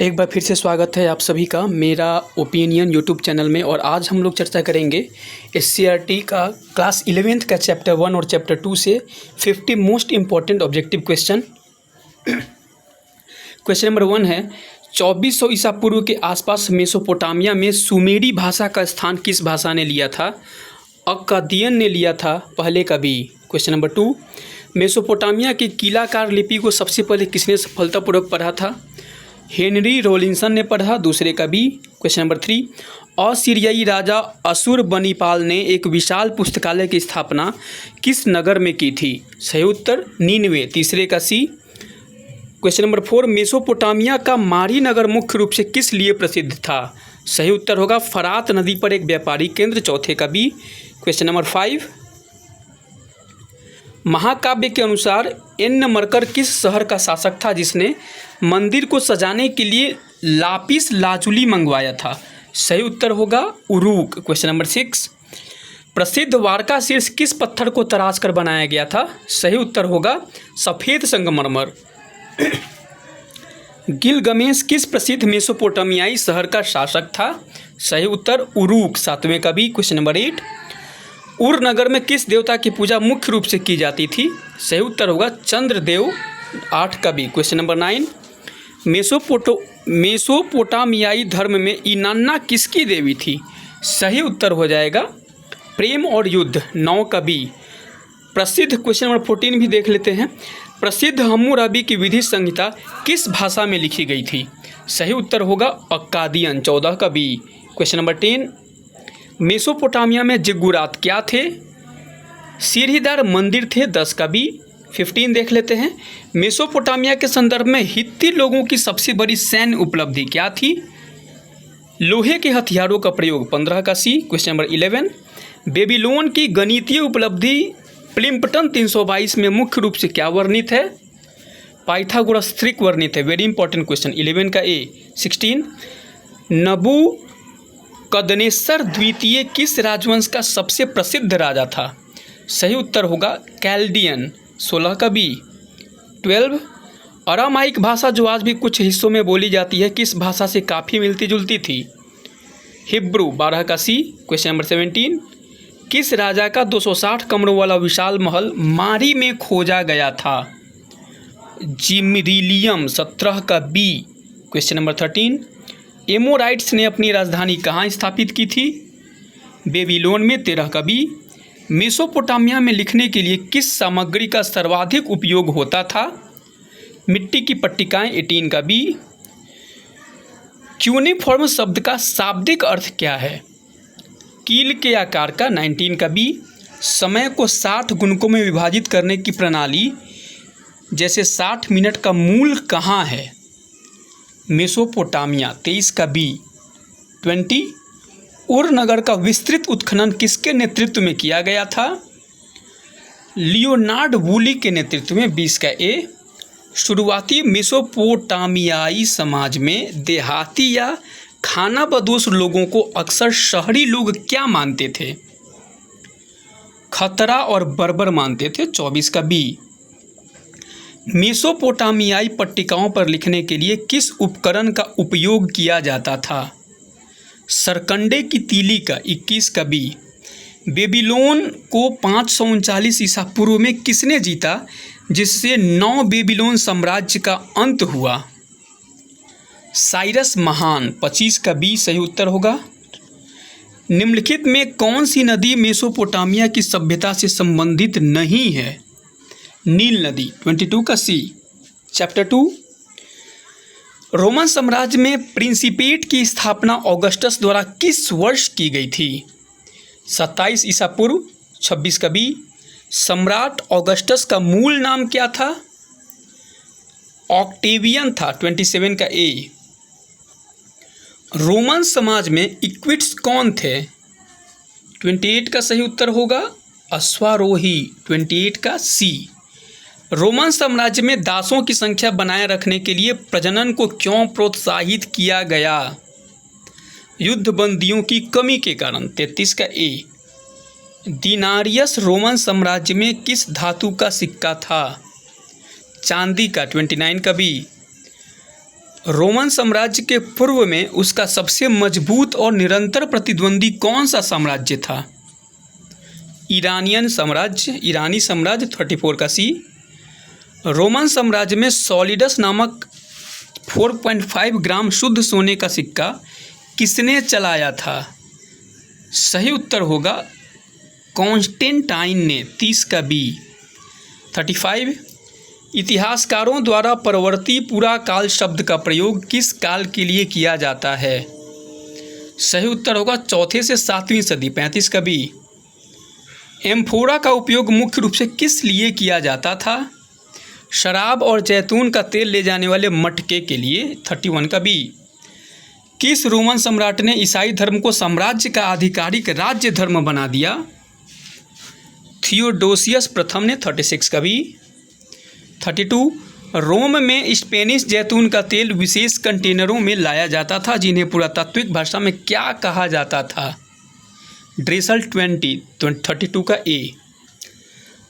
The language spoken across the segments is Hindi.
एक बार फिर से स्वागत है आप सभी का मेरा ओपिनियन यूट्यूब चैनल में। और आज हम लोग चर्चा करेंगे एससीईआरटी का क्लास 11th का चैप्टर 1 और चैप्टर 2 से 50 most important objective question. Question number 1 है 2400 ईसा पूर्व के आसपास मेसोपोटामिया में सुमेरी भाषा का स्थान किस भाषा ने लिया था? अक्कादियन ने लिया था पहले कभी। क्वेश्चन नंबर 2 मेसोपोटामिया की कीलाकार लिपि को सबसे पहले किसने सफलतापूर्वक पढ़ा था? हेनरी रॉलिंसन ने पढ़ा, दूसरे कवि। क्वेश्चन नंबर 3 असीरियाई राजा अशुरबनीपाल ने एक विशाल पुस्तकालय की स्थापना किस नगर में की थी? सही उत्तर नीनवे, तीसरे का सी। क्वेश्चन नंबर 4 मेसोपोटामिया का मारी नगर मुख्य रूप से किस लिए प्रसिद्ध था? सही उत्तर होगा फरात नदी पर एक व्यापारिक केंद्र, चौथे का बी। क्वेश्चन नंबर 5 महाकाव्य के अनुसार एन्नमरकर किस शहर का शासक था जिसने मंदिर को सजाने के लिए लापिस लाजुली मंगवाया था? सही उत्तर होगा उरुक। क्वेश्चन नंबर 6 प्रसिद्ध वारका शीर्ष किस पत्थर को तराश कर बनाया गया था? सही उत्तर होगा सफ़ेद संगमरमर। गिलगमेश किस प्रसिद्ध मेसोपोटामियाई शहर का शासक था? सही उत्तर उरुक, सातवें का बी। क्वेश्चन नंबर 8 उर नगर में किस देवता की पूजा मुख्य रूप से की जाती थी? सही उत्तर होगा चंद्रदेव, 8 का बी। क्वेश्चन नंबर 9 मेसोपोटामियाई धर्म में इनान्ना किसकी देवी थी? सही उत्तर हो जाएगा प्रेम और युद्ध, 9 का बी। प्रसिद्ध क्वेश्चन नंबर 14 भी देख लेते हैं। प्रसिद्ध हम्मुराबी की विधि संहिता किस भाषा में लिखी गई थी? सही उत्तर होगा अक्कादियन, 14 का बी। क्वेश्चन नंबर 10 मेसोपोटामिया में जिग्गुरात क्या थे? सीढ़ीदार मंदिर थे, 10 का बी। 15 देख लेते हैं। मेसोपोटामिया के संदर्भ में हित्ती लोगों की सबसे बड़ी सैन्य उपलब्धि क्या थी? लोहे के हथियारों का प्रयोग, 15 का सी। क्वेश्चन नंबर 11 बेबीलोन की गणितीय उपलब्धि प्लिम्पटन 322 में मुख्य रूप से क्या वर्णित है? पाइथागोरस त्रिक वर्णित है, वेरी इंपॉर्टेंट क्वेश्चन, 11 का ए। 16 नबूकदनेस्सर द्वितीय किस राजवंश का सबसे प्रसिद्ध राजा था? सही उत्तर होगा कैल्डियन, 16 का बी। 12 अरामाइक भाषा जो आज भी कुछ हिस्सों में बोली जाती है किस भाषा से काफ़ी मिलती जुलती थी? हिब्रू, 12 का सी। क्वेश्चन नंबर 17 किस राजा का 260 कमरों वाला विशाल महल मारी में खोजा गया था? जिमरिलियम, 17 का बी। क्वेश्चन नंबर 13 एमोराइट्स ने अपनी राजधानी कहाँ स्थापित की थी? बेबीलोन में, 13 का बी। मेसोपोटामिया में लिखने के लिए किस सामग्री का सर्वाधिक उपयोग होता था? मिट्टी की पट्टिकाएँ, 18 का बी। क्यूनिफॉर्म शब्द का शाब्दिक अर्थ क्या है? कील के आकार का, 19 का बी। समय को 60 गुणकों में विभाजित करने की प्रणाली जैसे 60 मिनट का मूल कहाँ है? मेसोपोटामिया, 23 का बी। 20 उर नगर का विस्तृत उत्खनन किसके नेतृत्व में किया गया था? लियोनार्ड वूली के नेतृत्व में, 20 का ए। शुरुआती मेसोपोटामियाई समाज में देहाती या खानाबदोश लोगों को अक्सर शहरी लोग क्या मानते थे? खतरा और बर्बर मानते थे, 24 का बी। मेसोपोटामियाई पट्टिकाओं पर लिखने के लिए किस उपकरण का उपयोग किया जाता था? सरकंडे की तीली का, 21 का बी। बेबीलोन को 539 ईसा पूर्व में किसने जीता जिससे 9 बेबीलोन साम्राज्य का अंत हुआ? साइरस महान, 25 का बी सही उत्तर होगा। निम्नलिखित में कौन सी नदी मेसोपोटामिया की सभ्यता से संबंधित नहीं है? नील नदी, 22 का सी। चैप्टर 2 रोमन साम्राज्य में प्रिंसिपेट की स्थापना ऑगस्टस द्वारा किस वर्ष की गई थी? 27 ईसा पूर्व, 26 का बी। सम्राट ऑगस्टस का मूल नाम क्या था? ऑक्टेवियन था, 27 का ए। रोमन समाज में इक्विट्स कौन थे? 28 का सही उत्तर होगा अश्वारोही, 28 का सी। रोमन साम्राज्य में दासों की संख्या बनाए रखने के लिए प्रजनन को क्यों प्रोत्साहित किया गया? युद्ध बंदियों की कमी के कारण, 33 का ए। दिनारियस रोमन साम्राज्य में किस धातु का सिक्का था? चांदी का, 29 का बी। रोमन साम्राज्य के पूर्व में उसका सबसे मजबूत और निरंतर प्रतिद्वंदी कौन सा साम्राज्य था? ईरानी साम्राज्य 34 का सी। रोमन साम्राज्य में सॉलिडस नामक 4.5 ग्राम शुद्ध सोने का सिक्का किसने चलाया था? सही उत्तर होगा कॉन्स्टेंटाइन ने, 30 का बी। 35 इतिहासकारों द्वारा परवर्ती पुरा काल शब्द का प्रयोग किस काल के लिए किया जाता है? सही उत्तर होगा 4th से 7वीं सदी, 35 का बी। एम्फोरा का उपयोग मुख्य रूप से किस लिए किया जाता था? शराब और जैतून का तेल ले जाने वाले मटके के लिए, 31 का बी। किस रोमन सम्राट ने ईसाई धर्म को साम्राज्य का आधिकारिक राज्य धर्म बना दिया? थियोडोसियस प्रथम ने, 36 का बी। 32 रोम में स्पेनिश जैतून का तेल विशेष कंटेनरों में लाया जाता था जिन्हें पुरातात्विक भाषा में क्या कहा जाता था? ड्रेसल 32 का ए।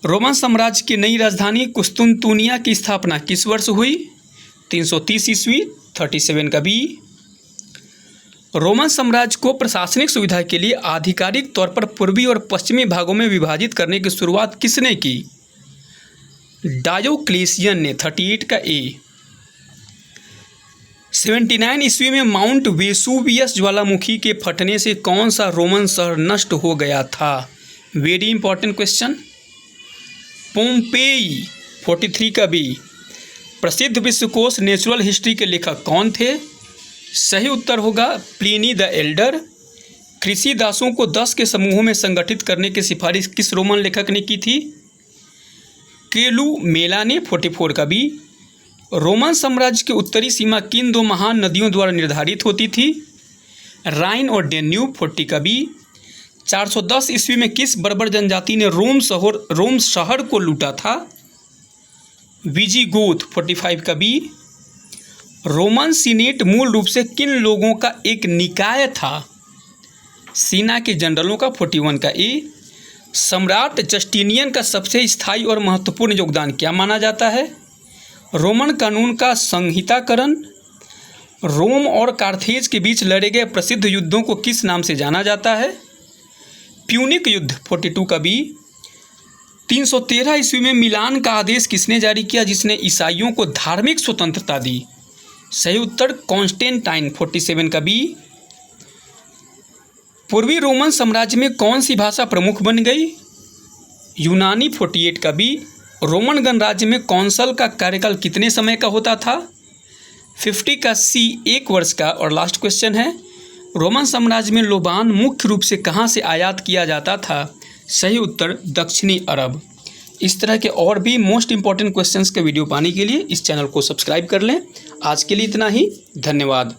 रोमन साम्राज्य की नई राजधानी कुस्तुनतुनिया की स्थापना किस वर्ष हुई? 330 ईस्वी, 37 का बी। रोमन साम्राज्य को प्रशासनिक सुविधा के लिए आधिकारिक तौर पर पूर्वी और पश्चिमी भागों में विभाजित करने की शुरुआत किसने की? डायोक्लेशियन ने, 38 का ए। 79 ईस्वी में माउंट वेसुवियस ज्वालामुखी के फटने से कौन सा रोमन शहर नष्ट हो गया था? Very important question. पोम्पेई, 43 का बी। प्रसिद्ध विश्वकोश नेचुरल हिस्ट्री के लेखक कौन थे? सही उत्तर होगा प्लिनी द एल्डर। कृषि दासों को 10 के समूहों में संगठित करने की सिफारिश किस रोमन लेखक ने की थी? कैलुमेला ने, 44 का बी। रोमन साम्राज्य की उत्तरी सीमा किन 2 महान नदियों द्वारा निर्धारित होती थी? राइन और डेन्यूब, 40 का बी। 410 ईस्वी में किस बर्बर जनजाति ने रोम शहर को लूटा था? विजिगोथ, 45 का बी। रोमन सीनेट मूल रूप से किन लोगों का एक निकाय था? सेना के जनरलों का, 41 का ए। सम्राट जस्टिनियन का सबसे स्थायी और महत्वपूर्ण योगदान क्या माना जाता है? रोमन कानून का संहिताकरण। रोम और कार्थेज के बीच लड़े गए प्रसिद्ध युद्धों को किस नाम से जाना जाता है? प्यूनिक युद्ध, 42 का बी। 313 ईस्वी में मिलान का आदेश किसने जारी किया जिसने ईसाइयों को धार्मिक स्वतंत्रता दी? सही उत्तर कॉन्स्टेंटाइन, 47 का बी। पूर्वी रोमन साम्राज्य में कौन सी भाषा प्रमुख बन गई? यूनानी, 48 का बी। रोमन गणराज्य में कौंसल का कार्यकाल कितने समय का होता था? 50 का सी, 1 वर्ष का। और लास्ट क्वेश्चन है, रोमन साम्राज्य में लोबान मुख्य रूप से कहाँ से आयात किया जाता था? सही उत्तर दक्षिणी अरब। इस तरह के और भी मोस्ट इंपॉर्टेंट क्वेश्चंस के वीडियो पाने के लिए इस चैनल को सब्सक्राइब कर लें। आज के लिए इतना ही, धन्यवाद।